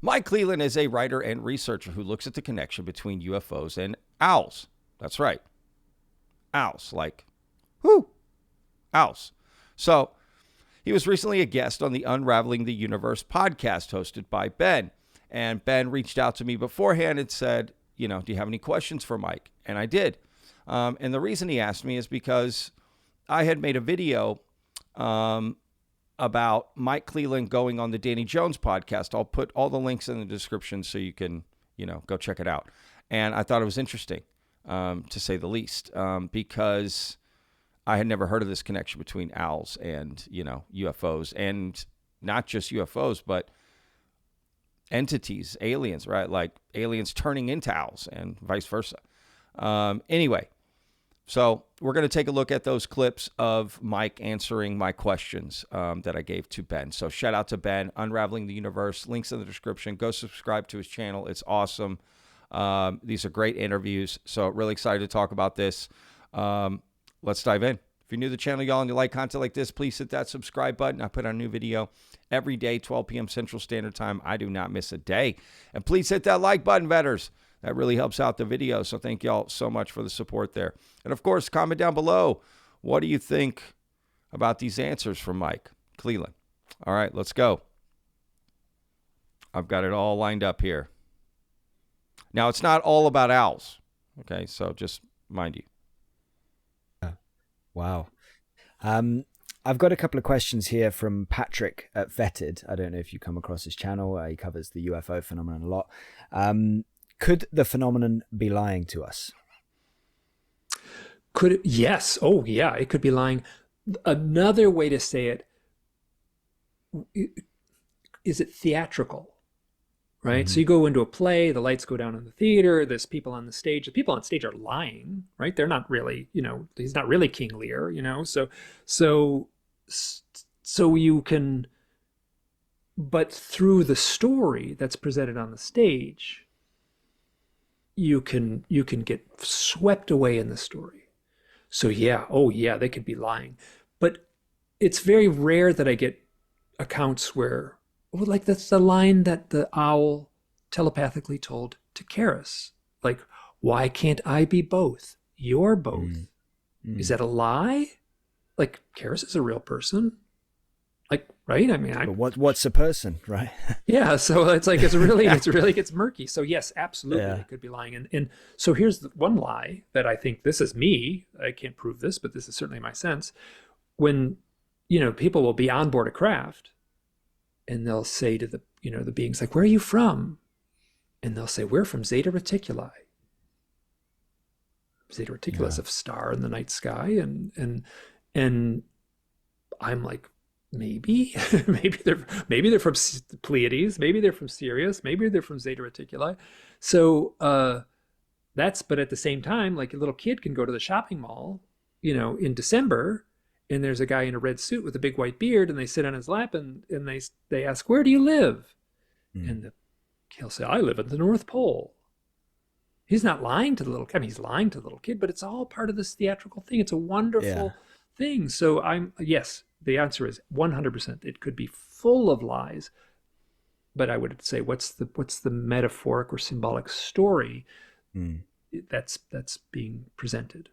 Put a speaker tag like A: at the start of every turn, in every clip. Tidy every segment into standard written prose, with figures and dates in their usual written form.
A: Mike Clelland is a writer and researcher who looks at the connection between UFOs and owls. That's right. Owls, like, owls. So he was recently a guest on the Unraveling the Universe podcast hosted by Ben. And Ben reached out to me beforehand and said, do you have any questions for Mike? And I did. And the reason he asked me is because I had made a video about Mike Clelland going on the Danny Jones podcast. I'll put all the links in the description so you can, go check it out. And I thought it was interesting, to say the least, because I had never heard of this connection between owls and, UFOs, and not just UFOs, but entities, aliens, right? Like aliens turning into owls and vice versa. Anyway, so we're going to take a look at those clips of Mike answering my questions that I gave to Ben. So shout out to Ben, Unraveling the Universe. Links in the description. Go subscribe to his channel. It's awesome. These are great interviews. So really excited to talk about this. Let's dive in. If you're new to the channel, y'all, and you like content like this, please hit that subscribe button. I put out a new video every day, 12 p.m. Central Standard Time. I do not miss a day. And please hit that like button, vetters. That really helps out the video. So thank y'all so much for the support there. And of course, comment down below. What do you think about these answers from Mike Clelland? All right, let's go. I've got it all lined up here. Now, it's not all about owls. Okay, so just mind you.
B: Wow. I've got a couple of questions here from Patrick at Vetted. I don't know if you come across his channel. He covers the UFO phenomenon a lot. Could the phenomenon be lying to us?
C: Could it? Yes. Oh, yeah. It could be lying. Another way to say it, is it theatrical? Right? So you go into a play, the lights go down in the theater, there's people on the stage. The people on stage are lying, right? They're not really, he's not really King Lear, So you can, but through the story that's presented on the stage, you can get swept away in the story. So yeah, they could be lying. But it's very rare that I get accounts where, like that's the line that the owl telepathically told to Karis. Like, why can't I be both? You're both. Is that a lie? Like, Karis is a real person. Like, right? I mean,
B: what's a person, right?
C: Yeah. So it's like, it really gets murky. So yes, absolutely. Yeah. It could be lying. And so here's the one lie that I think, this is me. I can't prove this, but this is certainly my sense. When, people will be on board a craft, and they'll say to the beings, like, where are you from? And they'll say, we're from Zeta Reticuli. Zeta Reticuli is a star in the night sky. And I'm like, maybe they're from Pleiades, maybe they're from Sirius, maybe they're from Zeta Reticuli. So but at the same time, like a little kid can go to the shopping mall, in December, and there's a guy in a red suit with a big white beard, and they sit on his lap, and they ask, where do you live? And he'll say, I live at the North Pole. He's not lying to the little kid. I mean, he's lying to the little kid, but it's all part of this theatrical thing. It's a wonderful thing. So yes, the answer is 100%. It could be full of lies, but I would say, what's the metaphoric or symbolic story that's being presented?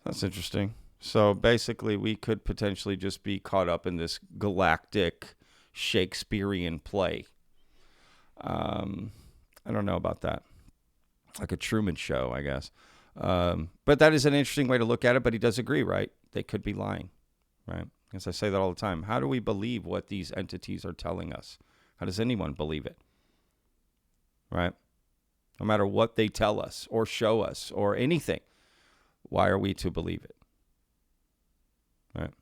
A: That's interesting. So basically, we could potentially just be caught up in this galactic Shakespearean play. I don't know about that. Like a Truman Show, I guess. But that is an interesting way to look at it. But he does agree, right? They could be lying, right? As I say that all the time. How do we believe what these entities are telling us? How does anyone believe it? Right? No matter what they tell us or show us or anything, why are we to believe it? Right.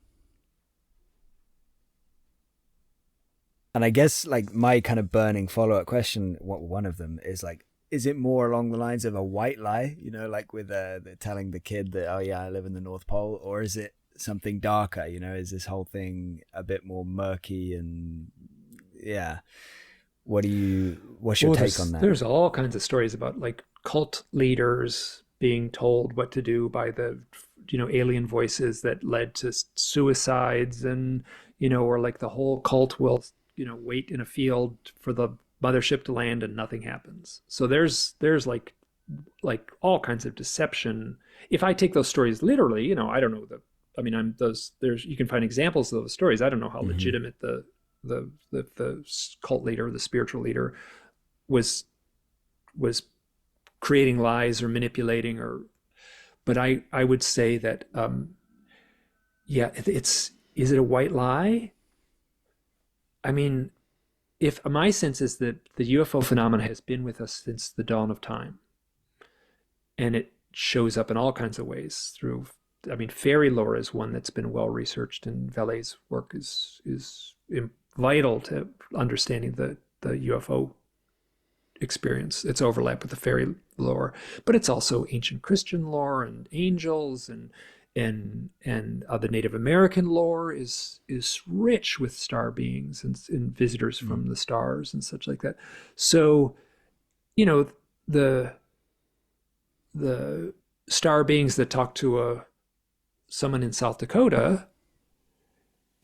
B: And I guess like my kind of burning follow-up question, one of them is like, is it more along the lines of a white lie, like with telling the kid that, oh yeah, I live in the North Pole, or is it something darker? Is this whole thing a bit more murky? And what's your take on that?
C: There's all kinds of stories about like cult leaders being told what to do by the alien voices that led to suicides, and or like the whole cult will wait in a field for the mothership to land and nothing happens. So there's like all kinds of deception. If I take those stories literally, I don't know you can find examples of those stories. I don't know how legitimate the cult leader, the spiritual leader was creating lies or manipulating, but I would say that is it a white lie? I mean, if my sense is that the UFO phenomena has been with us since the dawn of time, and it shows up in all kinds of ways through, fairy lore is one that's been well researched, and Vallée's work is vital to understanding the UFO experience. It's overlap with the fairy lore, but it's also ancient Christian lore and angels and the Native American lore is rich with star beings and visitors from the stars and such like that. So, the star beings that talk to someone in South Dakota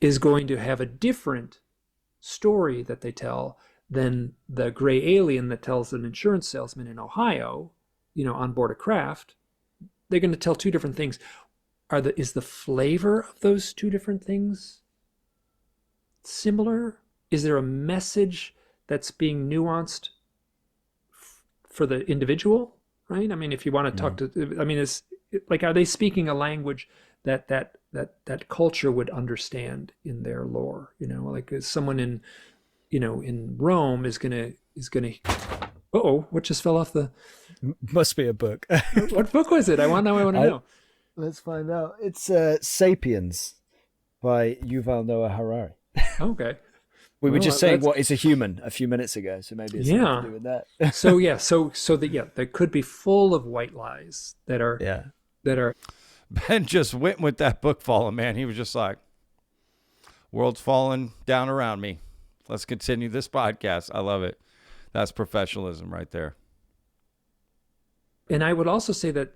C: is going to have a different story that they tell than the gray alien that tells an insurance salesman in Ohio, on board a craft. They're going to tell two different things. Is the flavor of those two different things similar? Is there a message that's being nuanced for the individual, right? If you want to talk to, are they speaking a language that culture would understand in their lore? Is someone in Rome is gonna what just fell off the?
B: Must be a book.
C: What book was it? I want to know.
B: Let's find out. It's Sapiens by Yuval Noah Harari.
C: Okay.
B: We were just saying what is a human a few minutes ago, so maybe it's something to do with that.
C: so they could be full of white lies that are.
A: Ben just went with that book falling, man. He was just like, world's falling down around me. Let's continue this podcast. I love it. That's professionalism right there.
C: And I would also say that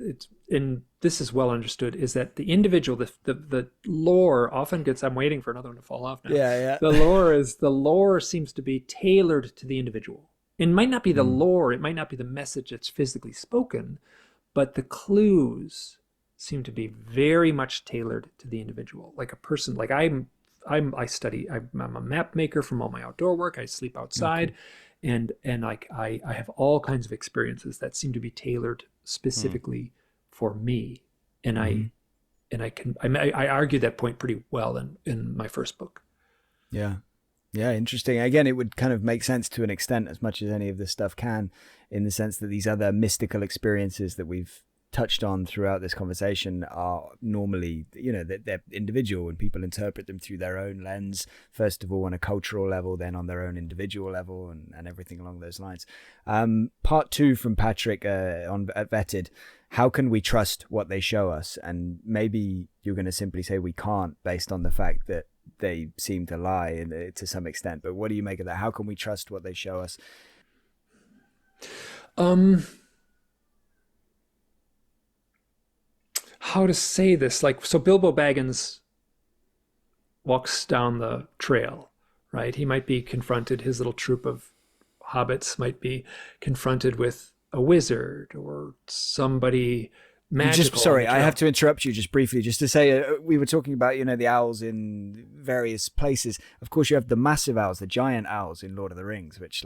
C: this is well understood, is that the individual, the lore often gets, I'm waiting for another one to fall off now.
B: Yeah.
C: The lore seems to be tailored to the individual. It might not be the lore, it might not be the message that's physically spoken, but the clues seem to be very much tailored to the individual. Like a person, like I'm a map maker from all my outdoor work. I sleep outside. Okay. And like I have all kinds of experiences that seem to be tailored specifically for me, and I argue that point pretty well in my first book.
B: Yeah, interesting. Again, it would kind of make sense to an extent, as much as any of this stuff can, in the sense that these other mystical experiences that we've touched on throughout this conversation are normally, they're individual, and people interpret them through their own lens, first of all on a cultural level, then on their own individual level, and everything along those lines. Part 2 from Patrick at Vetted: how can we trust what they show us? And maybe you're going to simply say we can't, based on the fact that they seem to lie to some extent, but what do you make of that? How can we trust what they show us?
C: How to say this? So Bilbo Baggins walks down the trail, right? He might be confronted, his little troop of hobbits might be confronted with a wizard or somebody magical.
B: I have to interrupt you just briefly, just to say, we were talking about, the owls in various places. Of course, you have the massive owls, the giant owls in Lord of the Rings, which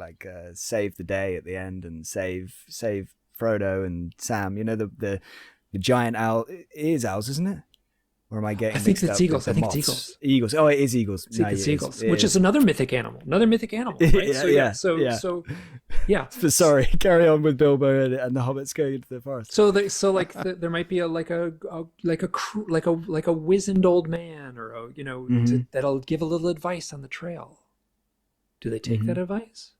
B: save the day at the end and save Frodo and Sam. The giant owl is owls, isn't it? Or am I getting?
C: I think it's eagles. I think it's eagles.
B: Eagles. Oh, it is eagles.
C: It's eagles, which is another mythic animal. Right? Yeah.
B: Sorry, carry on with Bilbo and the hobbits going into the forest.
C: There might be a wizened old man, or that'll give a little advice on the trail. Do they take that advice?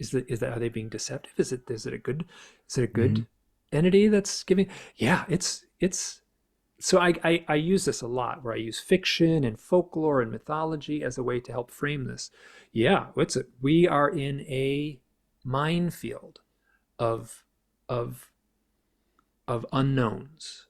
C: Are they being deceptive? Is it a good entity that's giving? It's so I use this a lot, where I use fiction and folklore and mythology as a way to help frame this. We are in a minefield of unknowns.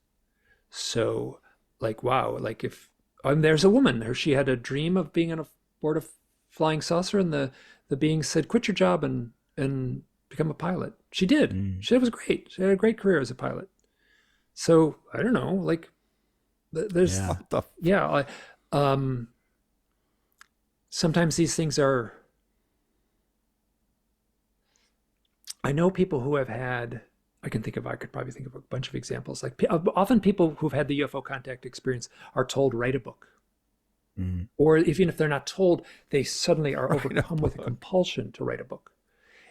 C: So if there's a woman, she had a dream of being on a board of flying saucer, and the being said, quit your job and become a pilot. She did. She was great. She had a great career as a pilot. So I don't know, like there's, sometimes these things are, I know people who have had, I could probably think of a bunch of examples. Like often people who've had the UFO contact experience are told, write a book. Or even if they're not told, they suddenly are overcome with a compulsion to write a book.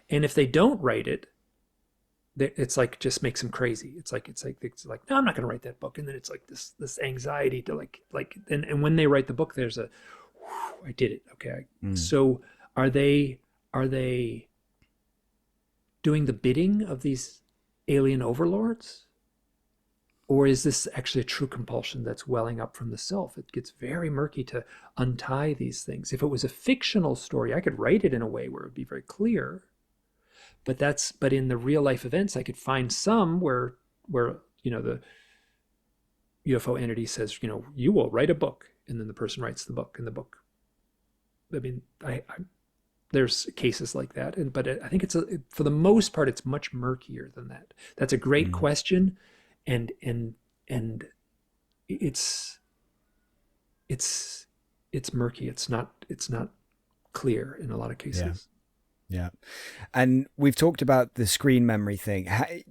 C: And if they don't write it, it's like, just makes them crazy. It's like, no, I'm not going to write that book. And then it's like this anxiety to and when they write the book, there's a, I did it. Okay. So are they doing the bidding of these alien overlords? Or is this actually a true compulsion that's welling up from the self? It gets very murky to untie these things. If it was a fictional story, I could write it in a way where it would be very clear. But in the real life events, I could find some where the UFO entity says, you will write a book, and then the person writes the book, and the book. I mean, there's cases like that, but I think for the most part, it's much murkier than that. That's a great question. And it's murky. It's not clear in a lot of cases.
B: Yeah. And we've talked about the screen memory thing.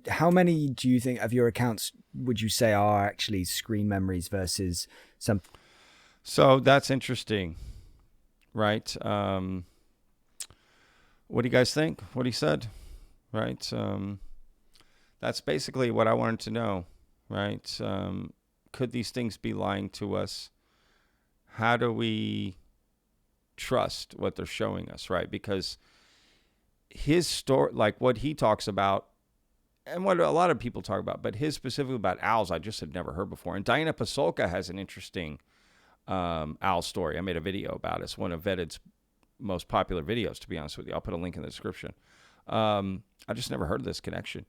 B: How many do you think of your accounts would you say are actually screen memories versus some?
A: So that's interesting, right? What do you guys think? What he said, right? That's basically what I wanted to know, right? Could these things be lying to us? How do we trust what they're showing us, right? Because his story, like what he talks about, and what a lot of people talk about, but his specifically about owls, I just had never heard before. And Diana Pasolka has an interesting owl story. I made a video about it. It's one of Vedid's most popular videos, to be honest with you. I'll put a link in the description. I just never heard of this connection.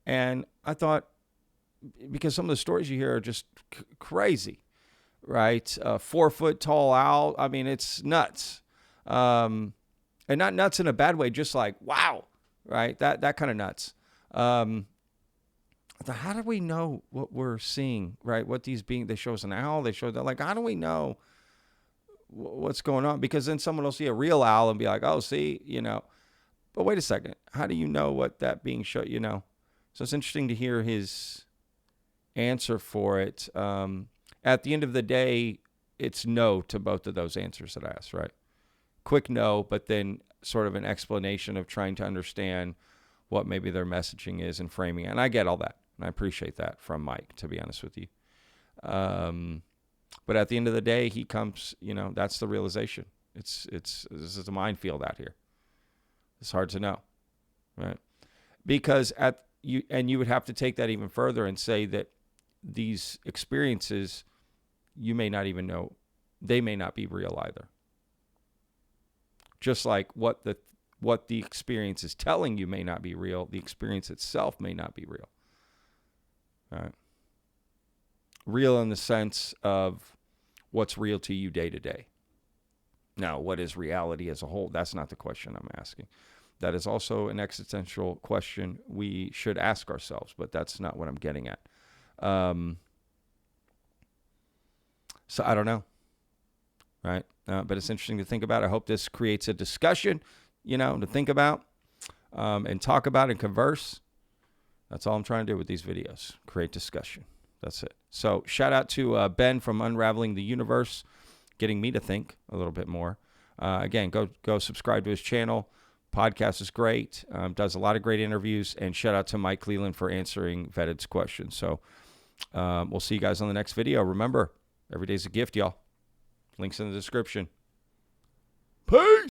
A: And I thought, because some of the stories you hear are just crazy, right? 4 foot tall owl. I mean, it's nuts. And not nuts in a bad way, just like, wow, right? That kind of nuts. I thought, how do we know what we're seeing, right? What these beings, they show us an owl, they show that, like, how do we know what's going on? Because then someone will see a real owl and be like, oh, see, but wait a second. How do you know what that being showed, So it's interesting to hear his answer for it. At the end of the day, it's no to both of those answers that I asked, right? Quick no, but then sort of an explanation of trying to understand what maybe their messaging is and framing it. And I get all that. And I appreciate that from Mike, to be honest with you. But at the end of the day, he comes, that's the realization. This is a minefield out here. It's hard to know, right? Because you would have to take that even further and say that these experiences, you may not even know, they may not be real either. Just like what the experience is telling you may not be real, the experience itself may not be real. All right. Real in the sense of what's real to you day to day. Now, what is reality as a whole? That's not the question I'm asking. That is also an existential question we should ask ourselves, but that's not what I'm getting at. So I don't know, right? But it's interesting to think about. I hope this creates a discussion, to think about and talk about and converse. That's all I'm trying to do with these videos, create discussion. That's it. So shout out to Ben from Unraveling the Universe, getting me to think a little bit more. Again, go subscribe to his channel. Podcast is great. Does a lot of great interviews. And shout out to Mike Clelland for answering Vedid's questions. So we'll see you guys on the next video. Remember, every day's a gift, y'all. Links in the description. Peace.